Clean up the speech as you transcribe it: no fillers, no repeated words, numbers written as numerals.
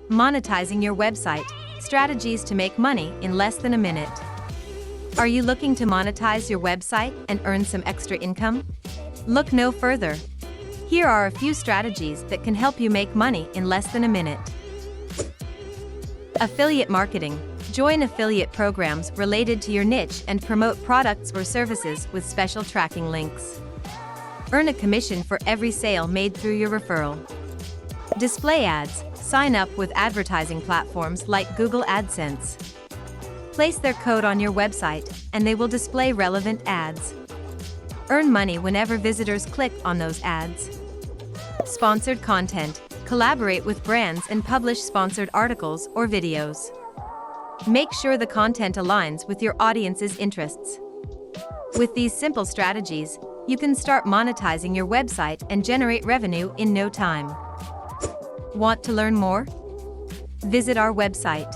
Monetizing your website. Strategies to make money in less than a minute. Are you looking to monetize your website and earn some extra income? Look no further. Here are a few strategies that can help you make money in less than a minute. Affiliate marketing. Join affiliate programs related to your niche and promote products or services with special tracking links. Earn a commission for every sale made through your referral. Display ads. Sign up with advertising platforms like Google AdSense. Place their code on your website, and they will display relevant ads. Earn money whenever visitors click on those ads. Sponsored content. Collaborate with brands and publish sponsored articles or videos. Make sure the content aligns with your audience's interests. With these simple strategies, you can start monetizing your website and generate revenue in no time. Want to learn more? Visit our website.